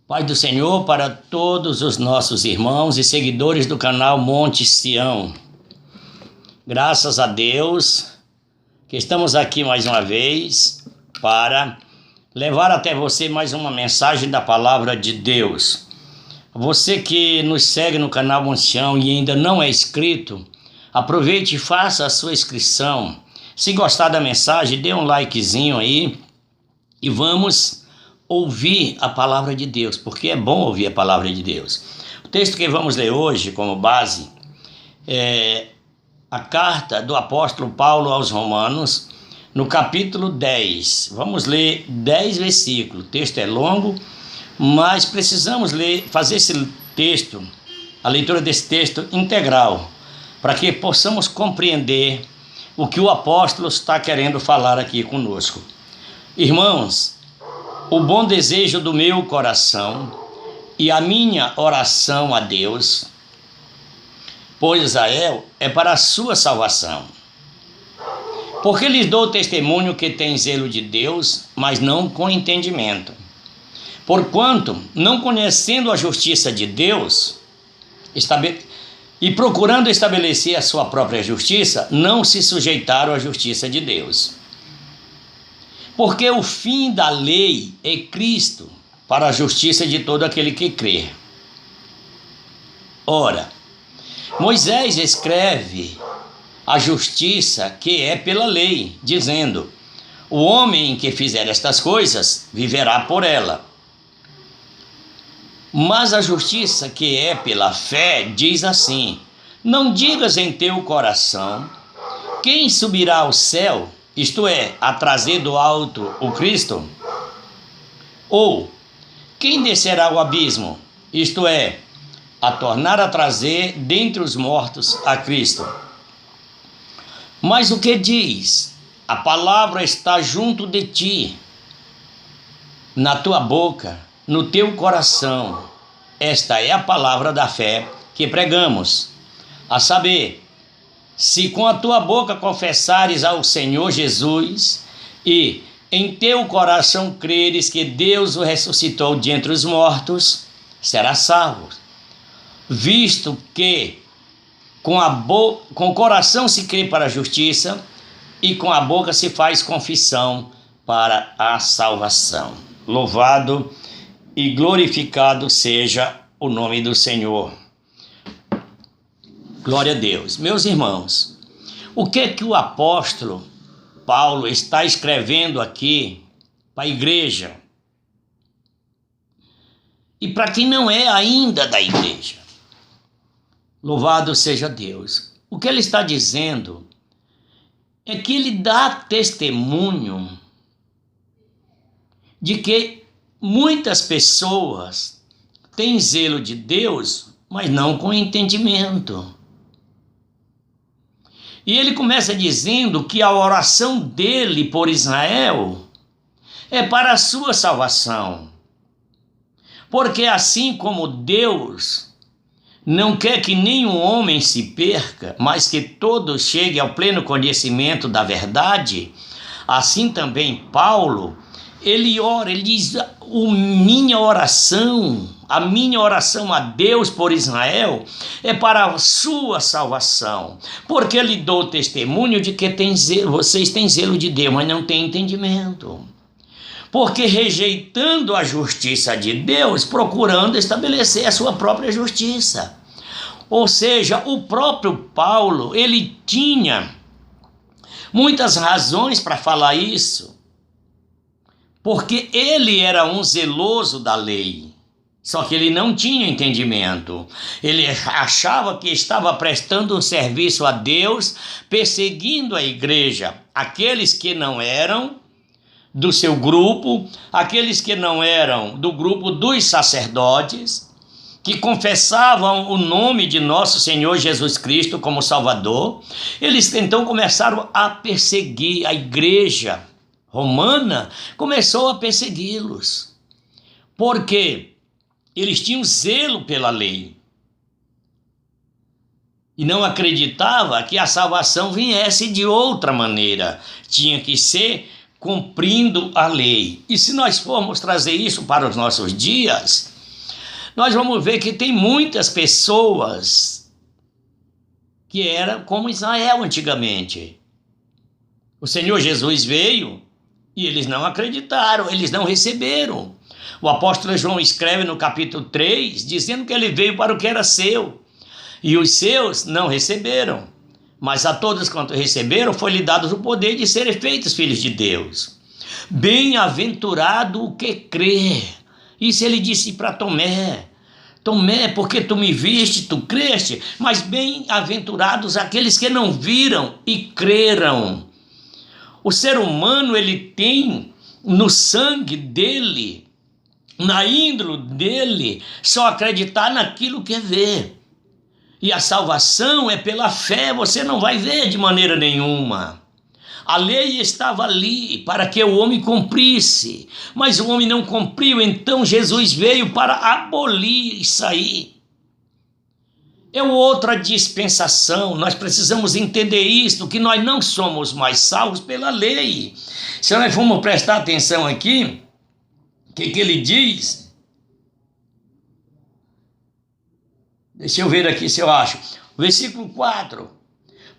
Paz do Senhor para todos os nossos irmãos e seguidores do canal Monte Sião. Graças a Deus que estamos aqui mais uma vez para levar até você mais uma mensagem da palavra de Deus. Você que nos segue no canal Monte Sião e ainda não é inscrito, aproveite e faça a sua inscrição. Se gostar da mensagem, dê um likezinho aí e vamos ouvir a palavra de Deus, porque é bom ouvir a palavra de Deus. O texto que vamos ler hoje como base é a carta do apóstolo Paulo aos Romanos, no capítulo 10. Vamos ler 10 versículos. O texto é longo, mas precisamos fazer esse texto, a leitura desse texto integral, para que possamos compreender o que o apóstolo está querendo falar aqui conosco. Irmãos, o bom desejo do meu coração e a minha oração a Deus por Israel é para a sua salvação. Porque lhes dou testemunho que tem zelo de Deus, mas não com entendimento. Porquanto, não conhecendo a justiça de Deus e procurando estabelecer a sua própria justiça, não se sujeitaram à justiça de Deus. Porque o fim da lei é Cristo, para a justiça de todo aquele que crê. Ora, Moisés escreve a justiça que é pela lei, dizendo: o homem que fizer estas coisas viverá por ela. Mas a justiça que é pela fé diz assim: não digas em teu coração, quem subirá ao céu, isto é, a trazer do alto o Cristo? Ou, quem descerá ao abismo, isto é, a tornar a trazer dentre os mortos a Cristo? Mas o que diz? A palavra está junto de ti, na tua boca, no teu coração. Esta é a palavra da fé que pregamos, a saber, se com a tua boca confessares ao Senhor Jesus e em teu coração creres que Deus o ressuscitou de entre os mortos, serás salvo. Visto que com o coração se crê para a justiça e com a boca se faz confissão para a salvação. Louvado e glorificado seja o nome do Senhor. Glória a Deus. Meus irmãos, o que o apóstolo Paulo está escrevendo aqui para a igreja? E para quem não é ainda da igreja? Louvado seja Deus. O que ele está dizendo é que ele dá testemunho de que muitas pessoas têm zelo de Deus, mas não com entendimento. E ele começa dizendo que a oração dele por Israel é para a sua salvação. Porque assim como Deus não quer que nenhum homem se perca, mas que todos cheguem ao pleno conhecimento da verdade, assim também Paulo, ele ora, ele diz: a minha oração a Deus por Israel é para a sua salvação, porque ele dou testemunho de que vocês têm zelo de Deus, mas não têm entendimento. Porque rejeitando a justiça de Deus, procurando estabelecer a sua própria justiça. Ou seja, o próprio Paulo, ele tinha muitas razões para falar isso, porque ele era um zeloso da lei. Só que ele não tinha entendimento. Ele achava que estava prestando um serviço a Deus, perseguindo a igreja, aqueles que não eram do seu grupo, aqueles que não eram do grupo dos sacerdotes, que confessavam o nome de nosso Senhor Jesus Cristo como Salvador. Eles então começaram a perseguir a igreja romana, começou a persegui-los. Por quê? Eles tinham zelo pela lei e não acreditava que a salvação viesse de outra maneira. Tinha que ser cumprindo a lei. E se nós formos trazer isso para os nossos dias, nós vamos ver que tem muitas pessoas que eram como Israel antigamente. O Senhor Jesus veio e eles não acreditaram, eles não receberam. O apóstolo João escreve no capítulo 3, dizendo que ele veio para o que era seu, e os seus não receberam. Mas a todos quanto receberam, foi-lhe dado o poder de serem feitos filhos de Deus. Bem-aventurado o que crê. Isso ele disse para Tomé. Tomé, porque tu me viste, tu creste, mas bem-aventurados aqueles que não viram e creram. O ser humano, ele tem no sangue dele, na índole dele, só acreditar naquilo que vê. E a salvação é pela fé, você não vai ver de maneira nenhuma. A lei estava ali para que o homem cumprisse, mas o homem não cumpriu, então Jesus veio para abolir isso aí. É outra dispensação, nós precisamos entender isso, que nós não somos mais salvos pela lei. Se nós formos prestar atenção aqui, o que ele diz? Deixa eu ver aqui se eu acho. Versículo 4.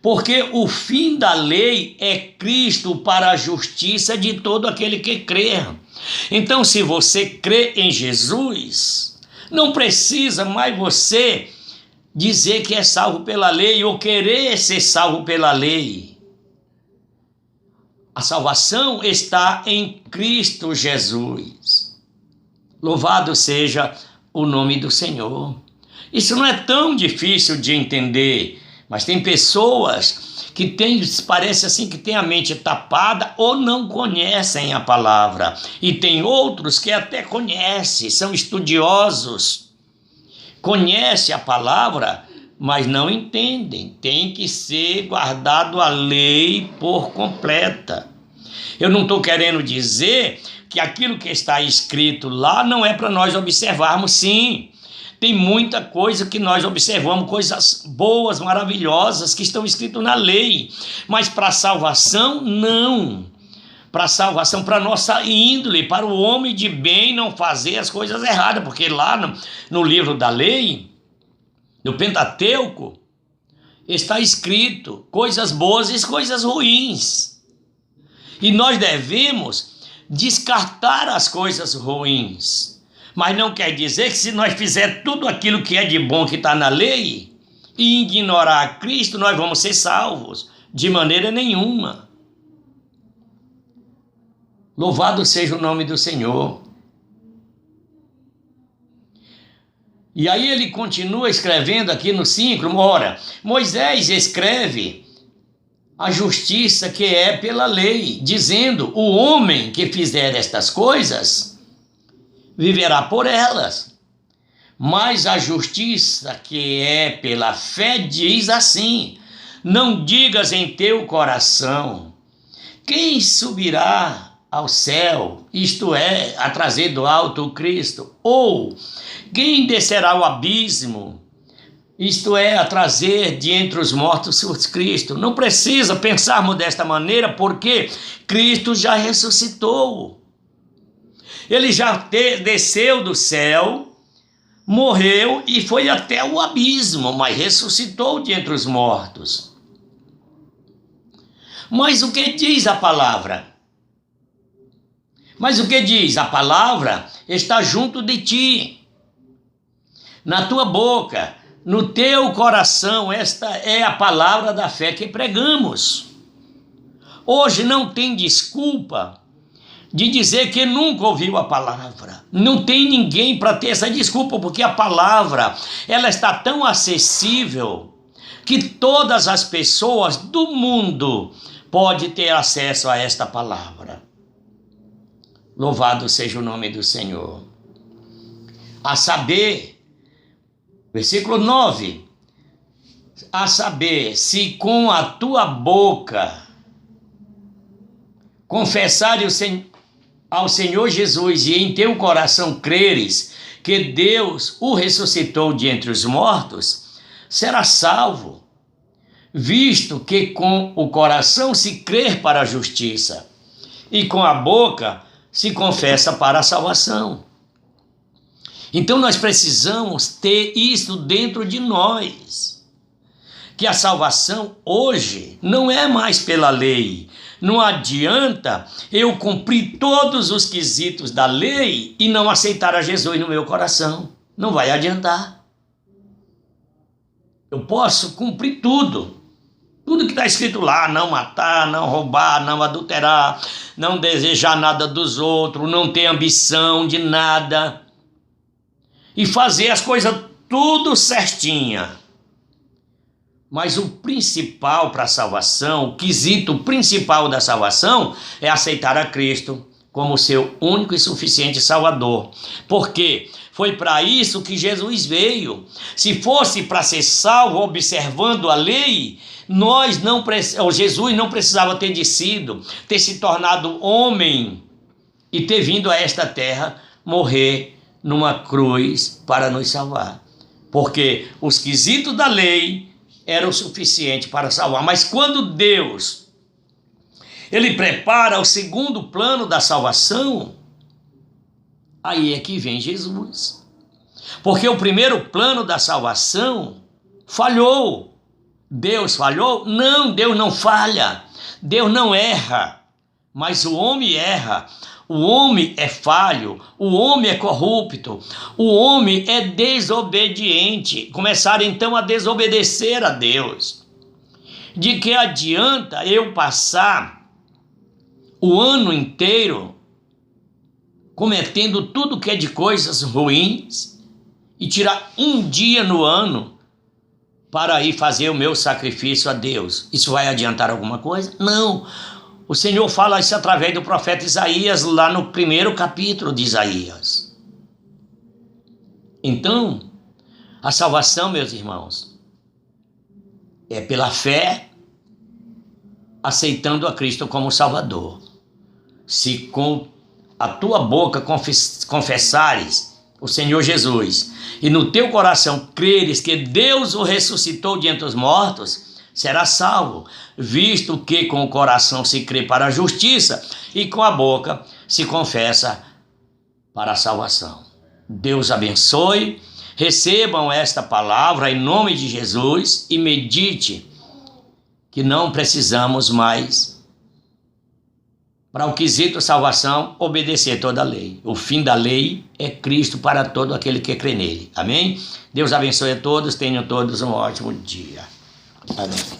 Porque o fim da lei é Cristo para a justiça de todo aquele que crê. Então, se você crê em Jesus, não precisa mais você dizer que é salvo pela lei ou querer ser salvo pela lei. A salvação está em Cristo Jesus. Louvado seja o nome do Senhor. Isso não é tão difícil de entender, mas tem pessoas que parece assim que têm a mente tapada ou não conhecem a palavra. E tem outros que até conhecem, são estudiosos, conhecem a palavra, mas não entendem. Tem que ser guardado a lei por completa. Eu não estou querendo dizer que aquilo que está escrito lá não é para nós observarmos, sim. Tem muita coisa que nós observamos, coisas boas, maravilhosas, que estão escritas na lei. Mas para a salvação, não. Para a salvação, para a nossa índole, para o homem de bem não fazer as coisas erradas. Porque lá no livro da lei, no Pentateuco, está escrito coisas boas e coisas ruins. E nós devemos descartar as coisas ruins. Mas não quer dizer que se nós fizermos tudo aquilo que é de bom que está na lei e ignorar a Cristo, nós vamos ser salvos. De maneira nenhuma. Louvado seja o nome do Senhor. E aí ele continua escrevendo aqui no 5, ora, Moisés escreve a justiça que é pela lei, dizendo, o homem que fizer estas coisas viverá por elas. Mas a justiça que é pela fé diz assim, não digas em teu coração, quem subirá ao céu, isto é, a trazer do alto o Cristo, ou quem descerá ao abismo, isto é, a trazer de entre os mortos o Cristo. Não precisa pensarmos desta maneira, porque Cristo já ressuscitou. Ele já desceu do céu, morreu e foi até o abismo, mas ressuscitou de entre os mortos. Mas o que diz a palavra? Mas o que diz? A palavra está junto de ti, na tua boca, no teu coração. Esta é a palavra da fé que pregamos. Hoje não tem desculpa de dizer que nunca ouviu a palavra. Não tem ninguém para ter essa desculpa, porque a palavra ela está tão acessível que todas as pessoas do mundo podem ter acesso a esta palavra. Louvado seja o nome do Senhor. A saber, versículo 9, a saber, se com a tua boca confessares ao Senhor Jesus e em teu coração creres que Deus o ressuscitou de entre os mortos, serás salvo, visto que com o coração se crer para a justiça e com a boca se confessa para a salvação. Então nós precisamos ter isso dentro de nós, que a salvação hoje não é mais pela lei. Não adianta eu cumprir todos os quesitos da lei e não aceitar a Jesus no meu coração. Não vai adiantar. Eu posso cumprir tudo que está escrito lá: não matar, não roubar, não adulterar, não desejar nada dos outros, não ter ambição de nada, e fazer as coisas tudo certinha. Mas o principal para a salvação, o quesito principal da salvação é aceitar a Cristo como seu único e suficiente Salvador. Por quê? Foi para isso que Jesus veio. Se fosse para ser salvo observando a lei, Jesus não precisava ter descido, ter se tornado homem e ter vindo a esta terra morrer numa cruz para nos salvar. Porque os quesitos da lei era o suficiente para salvar. Mas quando Deus, ele prepara o segundo plano da salvação, aí é que vem Jesus. Porque o primeiro plano da salvação falhou. Deus falhou? Não, Deus não falha. Deus não erra. Mas o homem erra. O homem é falho, o homem é corrupto, o homem é desobediente. Começaram então a desobedecer a Deus. De que adianta eu passar o ano inteiro cometendo tudo que é de coisas ruins e tirar um dia no ano para ir fazer o meu sacrifício a Deus? Isso vai adiantar alguma coisa? Não. O Senhor fala isso através do profeta Isaías, lá no primeiro capítulo de Isaías. Então, a salvação, meus irmãos, é pela fé, aceitando a Cristo como Salvador. Se com a tua boca confessares o Senhor Jesus e no teu coração creres que Deus o ressuscitou de entre os mortos, será salvo, visto que com o coração se crê para a justiça e com a boca se confessa para a salvação. Deus abençoe, recebam esta palavra em nome de Jesus e medite que não precisamos mais, para o quesito salvação, obedecer toda a lei. O fim da lei é Cristo para todo aquele que crê nele. Amém? Deus abençoe a todos, tenham todos um ótimo dia. Amém.